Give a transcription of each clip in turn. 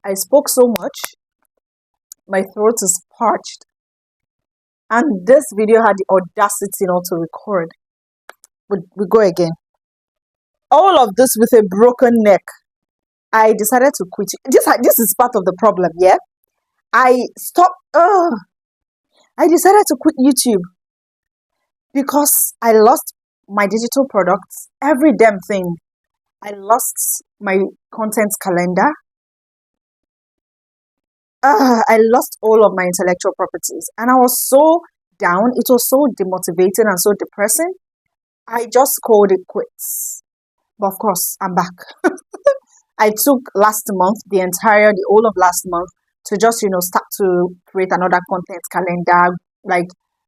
I spoke so much, my throat is parched, and this video had the audacity not to record. We go again. All of this with a broken neck. I decided to quit. This is part of the problem, yeah? I stopped. I decided to quit YouTube because I lost my digital products, every damn thing. I lost my content calendar. I lost all of my intellectual properties, and I was so down. It was so demotivating and so depressing. I just called it quits. But of course, I'm back. I took the whole of last month to just, start to create another content calendar, like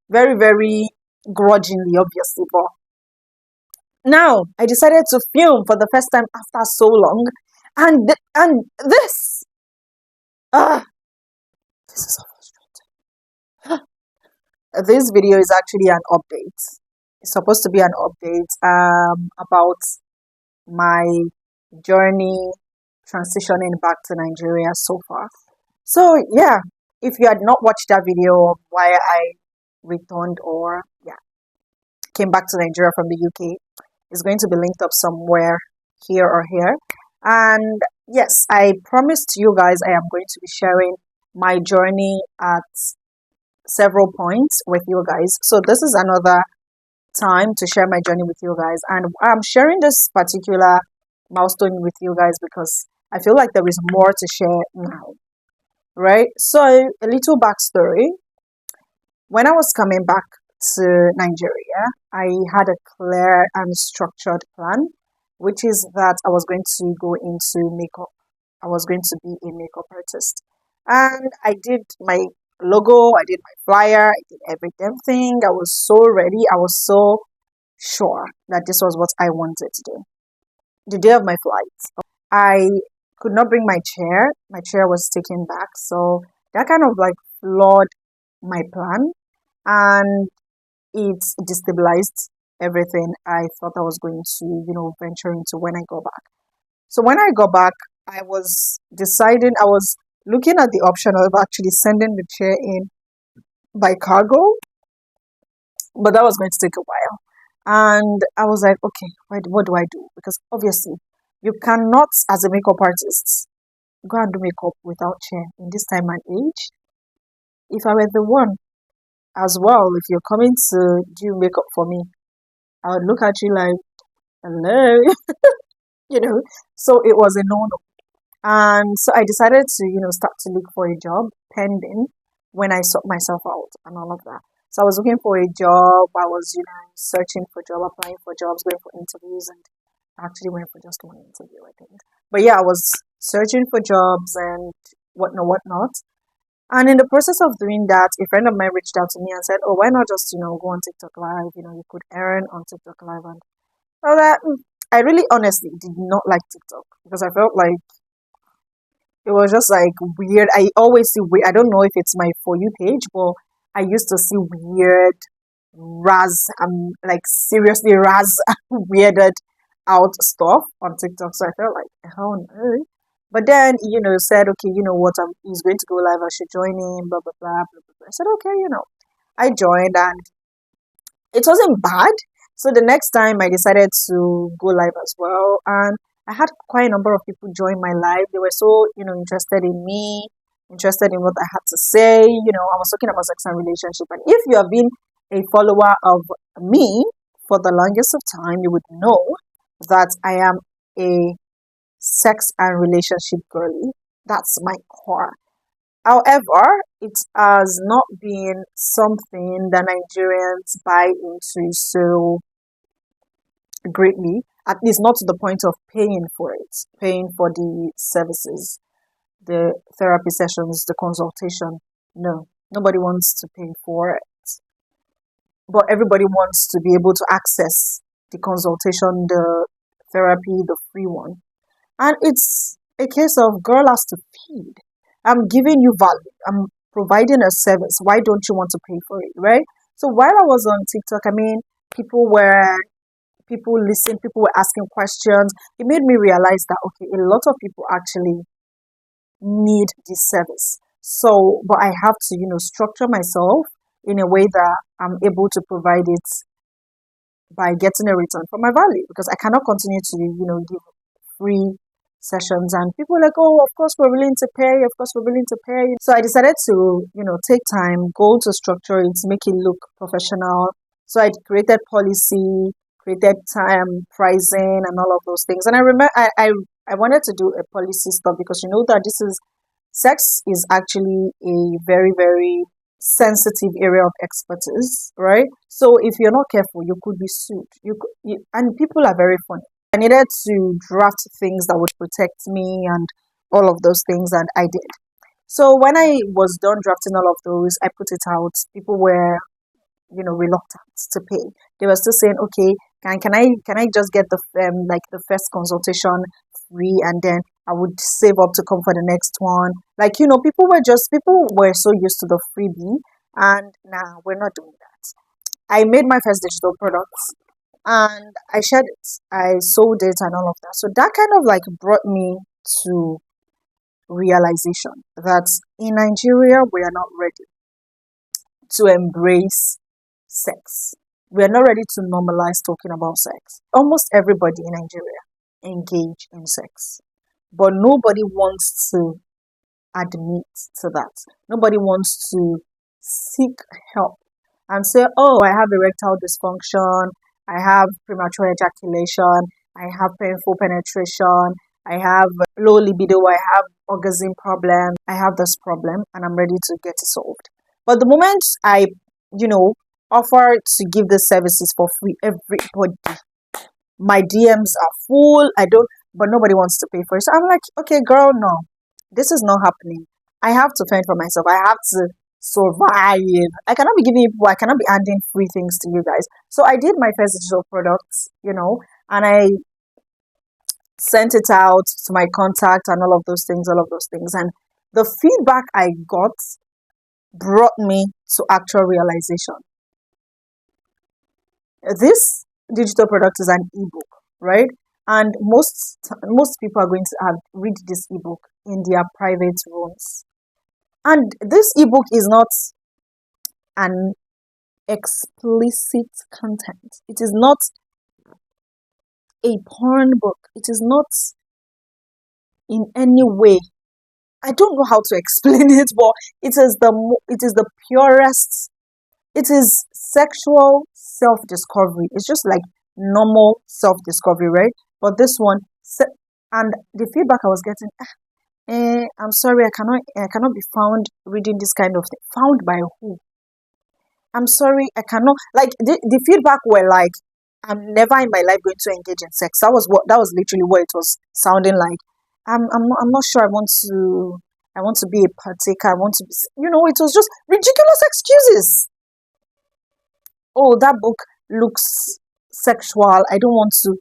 very, very grudgingly, obviously. But now I decided to film for the first time after so long, and ah, this is so frustrating. This video is actually an update. It's supposed to be an update about my journey transitioning back to Nigeria so far. So yeah, if you had not watched that video of why I returned or came back to Nigeria from the UK, it's going to be linked up somewhere here or here. And yes, I promised you guys I am going to be sharing my journey at several points with you guys. So this is another time to share my journey with you guys, and I'm sharing this particular milestone with you guys because I feel like there is more to share now, right? So a little backstory. When I was coming back to Nigeria, I had a clear and structured plan, which is that I was going to go into makeup. I was going to be a makeup artist, and I did my logo, I did my flyer, I did every damn thing. I was so ready. I was so sure that this was what I wanted to do. The day of my flight, I could not bring my chair. My chair was taken back, so that kind of like flawed my plan, and it destabilized everything I thought I was going to, venture into when I go back. So when I got back, I was looking at the option of actually sending the chair in by cargo, but that was going to take a while. And I was like, okay, what do I do? Because obviously, you cannot, as a makeup artist, go and do makeup without chair in this time and age. If I were the one as well, if you're coming to do makeup for me, I would look at you like, hello, So it was a no-no. And so I decided to, start to look for a job pending when I sort myself out and all of that. So I was looking for a job. I was, searching for job, applying for jobs, going for interviews, and I actually went for just one interview, I think. But yeah, I was searching for jobs and whatnot. And in the process of doing that, a friend of mine reached out to me and said, "Oh, why not just, go on TikTok Live? You could earn on TikTok Live." And all that. I really honestly did not like TikTok because I felt like it was just like weird. I always see weird. I don't know if it's my For You page, but I used to see weird, like seriously weirded out stuff on TikTok. So I felt like, hell no. But then, said, okay, you know what, he's going to go live. I should join him, blah, blah, blah, blah, blah, blah. I said, okay, I joined and it wasn't bad. So the next time I decided to go live as well. And I had quite a number of people join my live. They were so, interested in me, interested in what I had to say. I was talking about sex and relationship. And if you have been a follower of me for the longest of time, you would know that I am a sex and relationship girlie. That's my core. However, it has not been something that Nigerians buy into so greatly, at least not to the point of paying for it, paying for the services, the therapy sessions, the consultation. No, nobody wants to pay for it. But everybody wants to be able to access the consultation, the therapy, the free one. And it's a case of girl has to feed. I'm giving you value. I'm providing a service. Why don't you want to pay for it, right? So while I was on TikTok, people listened, people were asking questions. It made me realize that, okay, a lot of people actually need this service. So, but I have to, structure myself in a way that I'm able to provide it by getting a return for my value, because I cannot continue to, give free sessions and people are like, oh, of course we're willing to pay, of course we're willing to pay. So I decided to, take time, go to structure it, make it look professional. So I created policy, created time, pricing, and all of those things. And I remember I wanted to do a policy stuff because you know that sex is actually a very, very sensitive area of expertise, right? So if you're not careful, you could be sued. And people are very funny. I needed to draft things that would protect me and all of those things, and I did. So when I was done drafting all of those, I put it out. People were, reluctant to pay. They were still saying, okay, can I just get the first consultation free, and then I would save up to come for the next one. People were so used to the freebie, and nah, we're not doing that. I made my first digital products and I shared it. I sold it and all of that. So that kind of like brought me to realization that in Nigeria we are not ready to embrace sex. We are not ready to normalize talking about sex. Almost everybody in Nigeria engage in sex, but nobody wants to admit to that. Nobody wants to seek help and say, oh, I have erectile dysfunction, I have premature ejaculation, I have painful penetration, I have low libido, I have orgasm problem, I have this problem, and I'm ready to get it solved. But the moment I, offer to give the services for free, everybody, my DMs are full. But nobody wants to pay for it. So I'm like, okay, girl, no, this is not happening. I have to fend for myself. I have to survive. I cannot be giving people, I cannot be handing free things to you guys. So I did my first digital products, and I sent it out to my contact and all of those things. And the feedback I got brought me to actual realization. This digital product is an ebook, right? And most people are going to read this ebook in their private rooms. And this ebook is not an explicit content. It is not a porn book. It is not in any way. I don't know how to explain it, but it is the purest. It is sexual self-discovery. It's just like normal self-discovery, right? But this one, and the feedback I was getting, I'm sorry, I cannot be found reading this kind of thing. Found by who? I'm sorry, I cannot. Like the feedback were like, I'm never in my life going to engage in sex. That was literally what it was sounding like. I'm not sure I want to be a partaker. I want to be, it was just ridiculous excuses. Oh, that book looks sexual. I don't want to.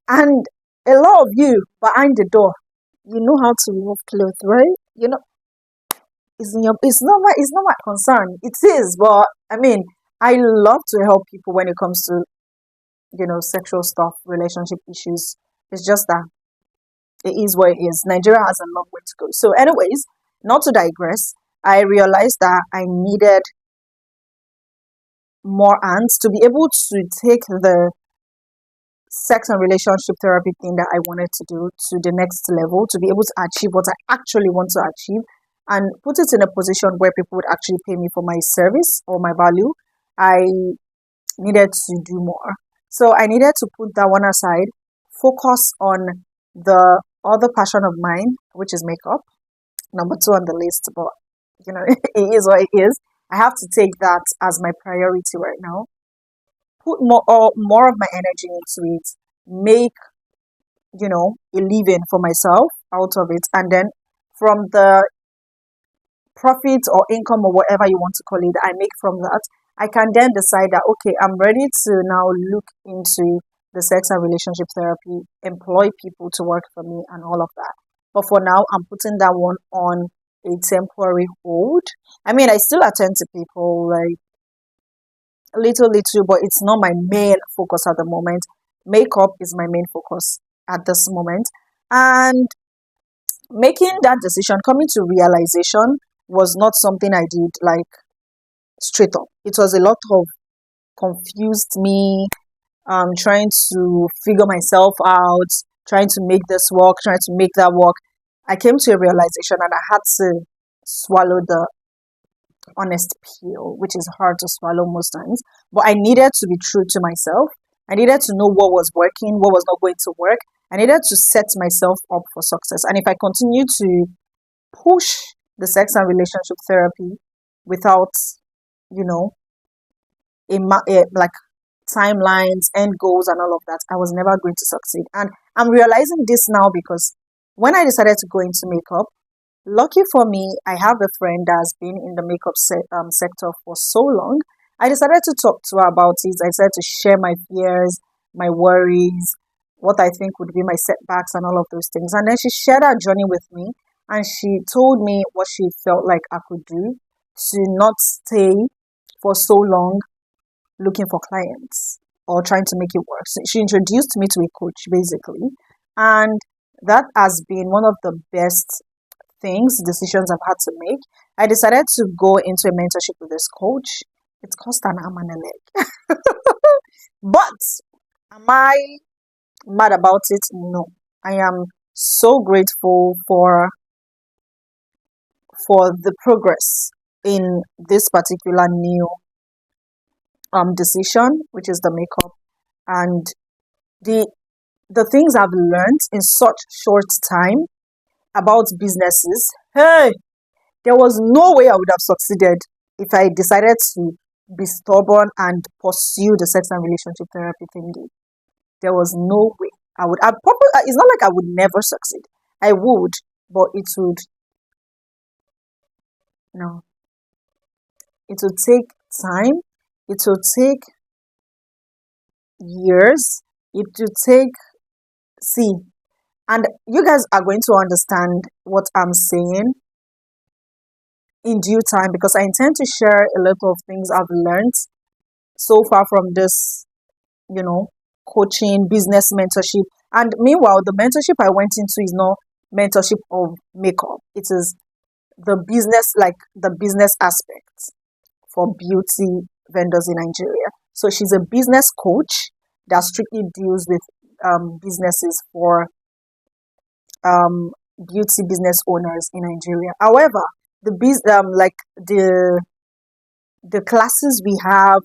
And a lot of you behind the door, you know how to remove clothes, right? It's not my concern. It is, but I mean, I love to help people when it comes to, sexual stuff, relationship issues. It's just that it is what it is. Nigeria has a long way to go. So, anyways, not to digress, I realized that I needed more hands to be able to take the sex and relationship therapy thing that I wanted to do to the next level, to be able to achieve what I actually want to achieve and put it in a position where people would actually pay me for my service or my value. I needed to do more. So I needed to put that one aside, focus on the other passion of mine, which is makeup, number 2 on the list, but it is what it is. I have to take that as my priority right now. Put more of my energy into it, make a living for myself out of it, and then from the profit or income or whatever you want to call it, I make from that, I can then decide that okay, I'm ready to now look into the sex and relationship therapy, employ people to work for me and all of that. But for now, I'm putting that one on a temporary hold. I mean, I still attend to people like little, but it's not my main focus at the moment. Makeup is my main focus. at this moment. And making that decision, coming to realization, was not something I did like straight up. It was a lot of confused me, trying to figure myself out, trying to make this work, trying to make that work. I came to a realization and I had to swallow the honest pill, which is hard to swallow most times. But I needed to be true to myself. I needed to know what was working, what was not going to work. I needed to set myself up for success. And if I continue to push the sex and relationship therapy without, you know, like timelines, end goals, and all of that, I was never going to succeed. And I'm realizing this now because when I decided to go into makeup, lucky for me, I have a friend that has been in the makeup sector for so long. I decided to talk to her about it. I decided to share my fears, my worries, what I think would be my setbacks, and all of those things. And then she shared her journey with me, and she told me what she felt like I could do to not stay for so long looking for clients or trying to make it work. So she introduced me to a coach basically, and that has been one of the best decisions I've had to make. I decided to go into a mentorship with this coach. It's cost an arm and a leg. But am I mad about it? No. I am so grateful for the progress in this particular new decision, which is the makeup, and the things I've learned in such short time about businesses. Hey, there was no way I would have succeeded if I decided to be stubborn and pursue the sex and relationship therapy thingy. There was no way I would. It's not like I would never succeed. I would, but it would no. It would take time. It would take years. It would take see, and you guys are going to understand what I'm saying in due time because I intend to share a lot of things I've learned so far from this, coaching, business mentorship. And meanwhile, the mentorship I went into is not mentorship of makeup. It is the business aspect for beauty vendors in Nigeria. So she's a business coach that strictly deals with businesses for beauty business owners in Nigeria. However, the classes we have,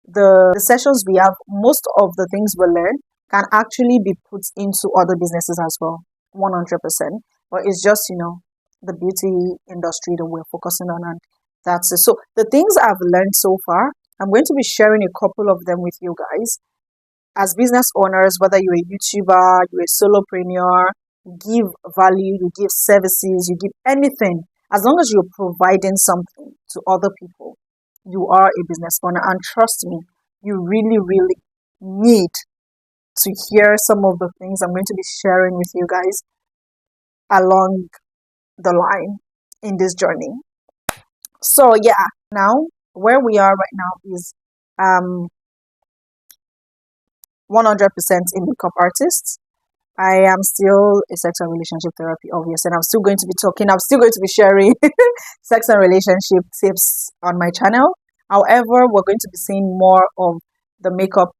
the sessions we have, most of the things we learn can actually be put into other businesses as well, 100%. But it's just the beauty industry that we're focusing on, and that's it. So the things I've learned so far, I'm going to be sharing a couple of them with you guys. As business owners, whether you're a YouTuber, you're a solopreneur, you give value, you give services, you give anything, as long as you're providing something to other people, you are a business owner. And trust me, you really, really need to hear some of the things I'm going to be sharing with you guys along the line in this journey. So yeah, now where we are right now is 100% a makeup artist. I am still a sex and relationship therapy, obviously, and I'm still going to be talking. I'm still going to be sharing sex and relationship tips on my channel. However, we're going to be seeing more of the makeup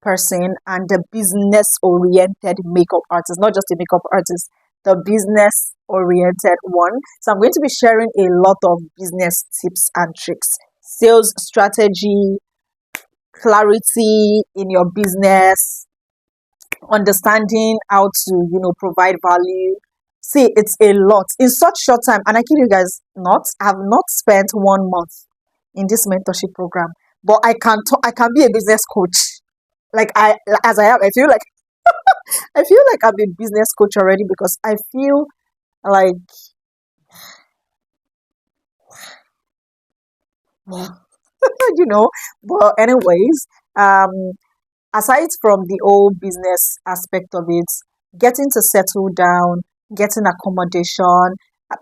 person and the business-oriented makeup artist, not just a makeup artist, the business-oriented one. So I'm going to be sharing a lot of business tips and tricks, sales strategy, clarity in your business, understanding how to provide value. See, it's a lot in such short time, and I kid you guys not, I have not spent 1 month in this mentorship program, but I can be a business coach. Like I feel like I'm a business coach already because I feel like but anyways, aside from the old business aspect of it, getting to settle down, getting accommodation,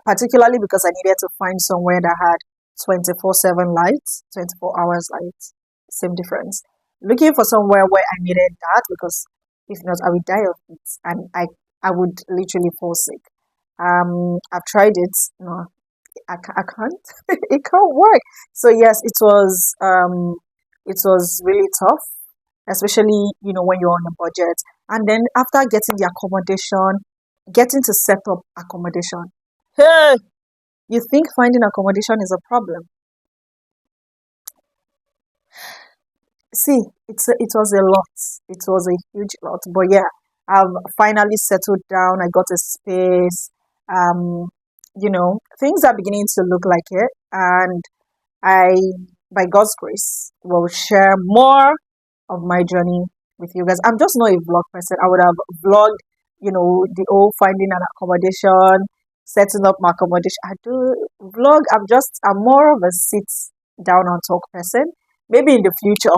particularly because I needed to find somewhere that had 24/7 lights, 24 hours lights, same difference. Looking for somewhere where I needed that because If not, I will die of it, and I would literally fall sick. I've tried it. No, I can't. It can't work. So yes, it was really tough, especially when you're on a budget, and then after getting the accommodation, getting to set up accommodation. Hey, you think finding accommodation is a problem? See, it was a lot. It was a huge lot. But yeah, I've finally settled down. I got a space. Um, things are beginning to look like it. And I, by God's grace, will share more of my journey with you guys. I'm just not a vlog person. I would have vlogged, the whole finding an accommodation, setting up my accommodation. I do vlog. I'm more of a sit down and talk person. Maybe in the future,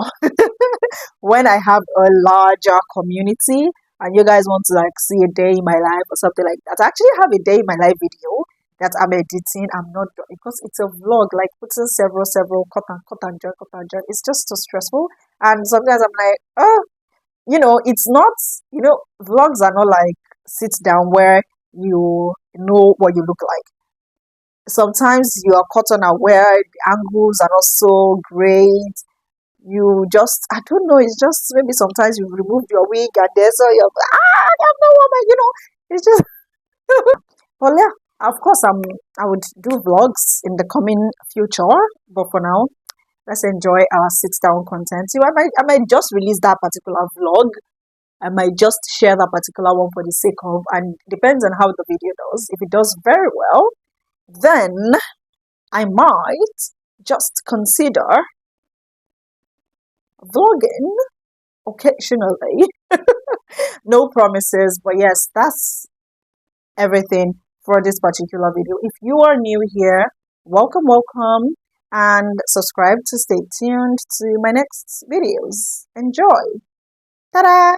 when I have a larger community and you guys want to like see a day in my life or something like that, I actually have a day in my life video that I'm editing. I'm not done because it's a vlog, like putting several cut and join. It's just so stressful. And sometimes I'm like, oh, it's not, vlogs are not like sit down where you know what you look like. Sometimes you are caught unaware, the angles are not so great. You just, I don't know, it's just maybe sometimes you remove your wig and then so you're I'm not woman, it's just, well, yeah, of course, I would do vlogs in the coming future, but for now, let's enjoy our sit down content. I might just release that particular vlog. I might just share that particular one for the sake of, and depends on how the video does. If it does very well, then I might just consider vlogging occasionally. No promises, but yes, that's everything for this particular video. If you are new here, welcome, and subscribe to stay tuned to my next videos. Enjoy. Ta-da!